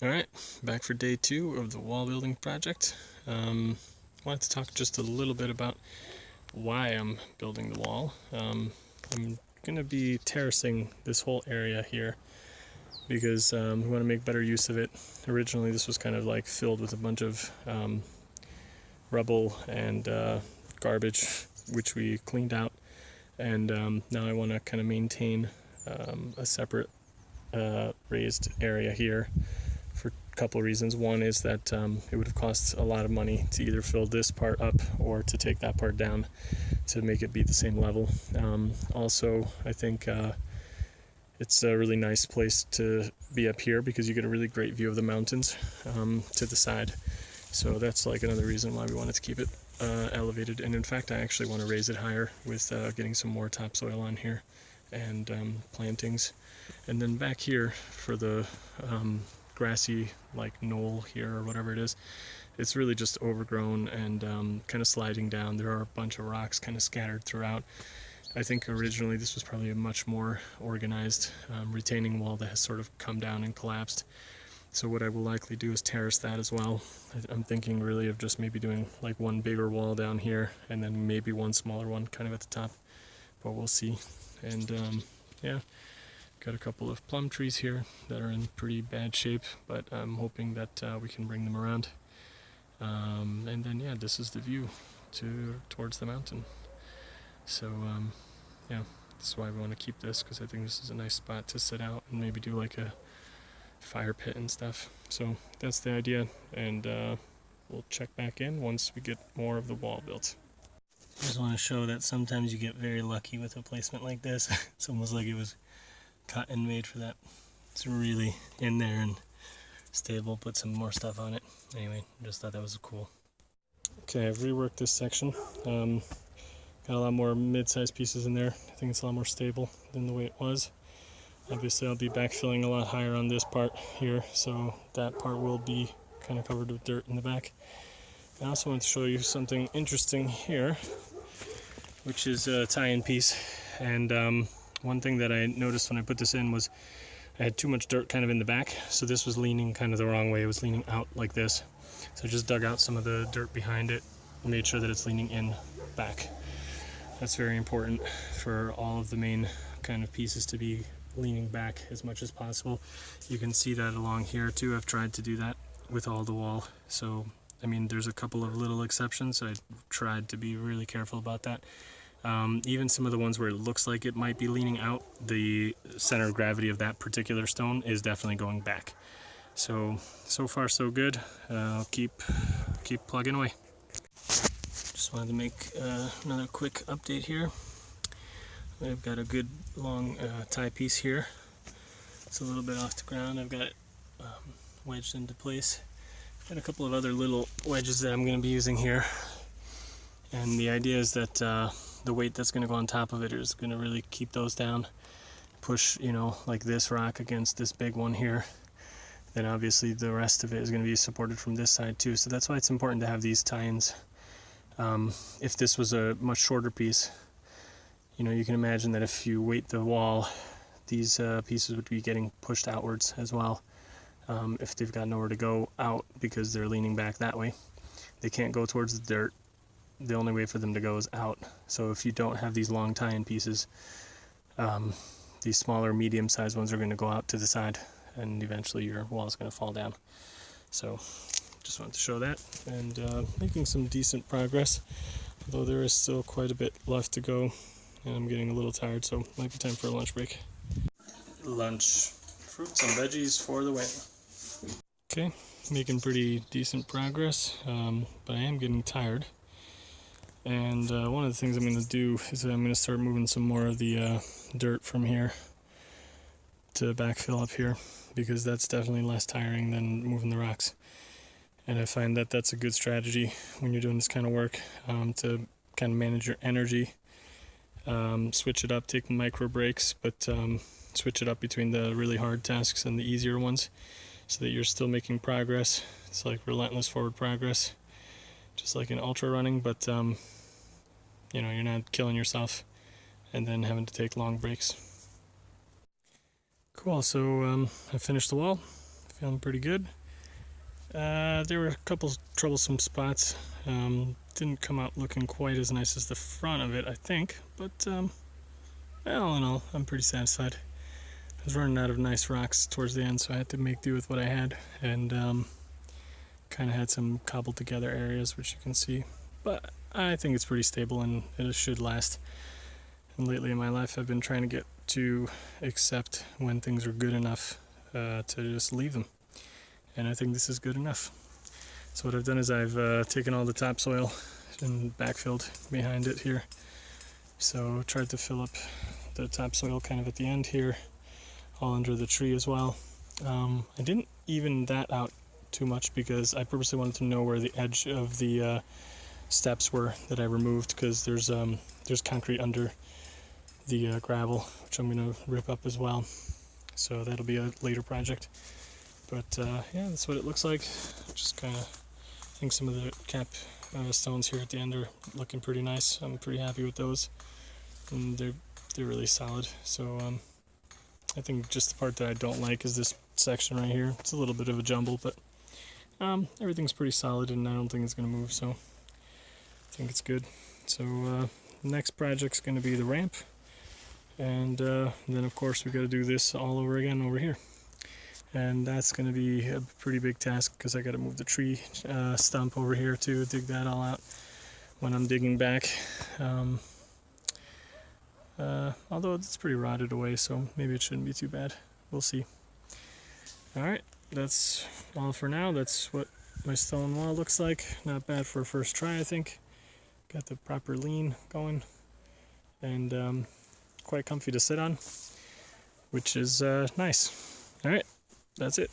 Alright, back for day 2 of the wall building project. Wanted to talk just a little bit about why I'm building the wall. I'm going to be terracing this whole area here because we want to make better use of it. Originally this was kind of like filled with a bunch of rubble and garbage, which we cleaned out, and now I want to kind of maintain a separate raised area here for a couple of reasons. One is that it would have cost a lot of money to either fill this part up or to take that part down to make it be the same level. Also, I think it's a really nice place to be up here because you get a really great view of the mountains to the side. So that's like another reason why we wanted to keep it elevated. And in fact, I actually want to raise it higher with getting some more topsoil on here and plantings. And then back here for the grassy like knoll here or whatever it is, it's really just overgrown and kind of sliding down. There are a bunch of rocks kind of scattered throughout. I think originally this was probably a much more organized retaining wall that has sort of come down and collapsed. So what I will likely do is terrace that as well. I'm thinking really of just maybe doing like one bigger wall down here and then maybe one smaller one kind of at the top, but we'll see. And yeah, got a couple of plum trees here that are in pretty bad shape, but I'm hoping that we can bring them around. And then yeah, this is the view towards the mountain. So yeah, that's why we want to keep this, because I think this is a nice spot to sit out and maybe do like a fire pit and stuff. So that's the idea, and we'll check back in once we get more of the wall built. I just want to show that sometimes you get very lucky with a placement like this. It's almost like it was cut and made for that. It's really in there and stable. Put some more stuff on it. Anyway, just thought that was cool. Okay, I've reworked this section. Got a lot more mid-sized pieces in there. I think it's a lot more stable than the way it was. Obviously I'll be backfilling a lot higher on this part here, so that part will be kind of covered with dirt in the back. I also want to show you something interesting here, which is a tie-in piece. And one thing that I noticed when I put this in was I had too much dirt kind of in the back, so this was leaning kind of the wrong way. It was leaning out like this. So I just dug out some of the dirt behind it and made sure that it's leaning in back. That's very important for all of the main kind of pieces to be leaning back as much as possible. You can see that along here too. I've tried to do that with all the wall. So I mean, there's a couple of little exceptions. I tried to be really careful about that. Even some of the ones where it looks like it might be leaning out, the center of gravity of that particular stone is definitely going back. So far so good. I'll keep plugging away. Just wanted to make another quick update here. I've got a good long tie piece here. It's a little bit off the ground. I've got it wedged into place. Got a couple of other little wedges that I'm going to be using here. And the idea is that the weight that's going to go on top of it is going to really keep those down. Push, you know, like this rock against this big one here. Then obviously the rest of it is going to be supported from this side too. So that's why it's important to have these tie-ins. If this was a much shorter piece, you know, you can imagine that if you weight the wall, these pieces would be getting pushed outwards as well. If they've got nowhere to go out because they're leaning back that way, they can't go towards the dirt. The only way for them to go is out. So if you don't have these long tie-in pieces, these smaller medium-sized ones are going to go out to the side, and eventually your wall is going to fall down. So just wanted to show that, and making some decent progress, although there is still quite a bit left to go, and I'm getting a little tired, so it might be time for a lunch break. Lunch. Fruits and veggies for the win. Okay, making pretty decent progress, but I am getting tired. And one of the things I'm going to do is I'm going to start moving some more of the dirt from here to backfill up here, because that's definitely less tiring than moving the rocks. And I find that that's a good strategy when you're doing this kind of work, to kind of manage your energy, switch it up, take micro breaks, but switch it up between the really hard tasks and the easier ones, so that you're still making progress. It's like relentless forward progress, just like in ultra running, but you know, you're not killing yourself and then having to take long breaks. Cool, so I finished the wall, feeling pretty good. There were a couple troublesome spots. Didn't come out looking quite as nice as the front of it, I think, but all in all, I'm pretty satisfied. I was running out of nice rocks towards the end, so I had to make do with what I had, and kind of had some cobbled together areas, which you can see. But I think it's pretty stable and it should last. And lately in my life, I've been trying to get to accept when things are good enough to just leave them. And I think this is good enough. So what I've done is I've taken all the topsoil and backfilled behind it here. So tried to fill up the topsoil kind of at the end here, all under the tree as well. I didn't even that out too much because I purposely wanted to know where the edge of the steps were that I removed, because there's concrete under the gravel, which I'm going to rip up as well. So that'll be a later project. But yeah, that's what it looks like. Just kind of, I think some of the cap stones here at the end are looking pretty nice. I'm pretty happy with those, and they're really solid. So I think just the part that I don't like is this section right here. It's a little bit of a jumble, but everything's pretty solid, and I don't think it's going to move, so I think it's good. So next project's going to be the ramp, and then of course we got to do this all over again over here. And that's going to be a pretty big task because I got to move the tree stump over here to dig that all out when I'm digging back. Although it's pretty rotted away, so maybe it shouldn't be too bad. We'll see. Alright, that's all for now. That's what my stone wall looks like. Not bad for a first try, I think. Got the proper lean going, and quite comfy to sit on, which is nice. Alright. That's it.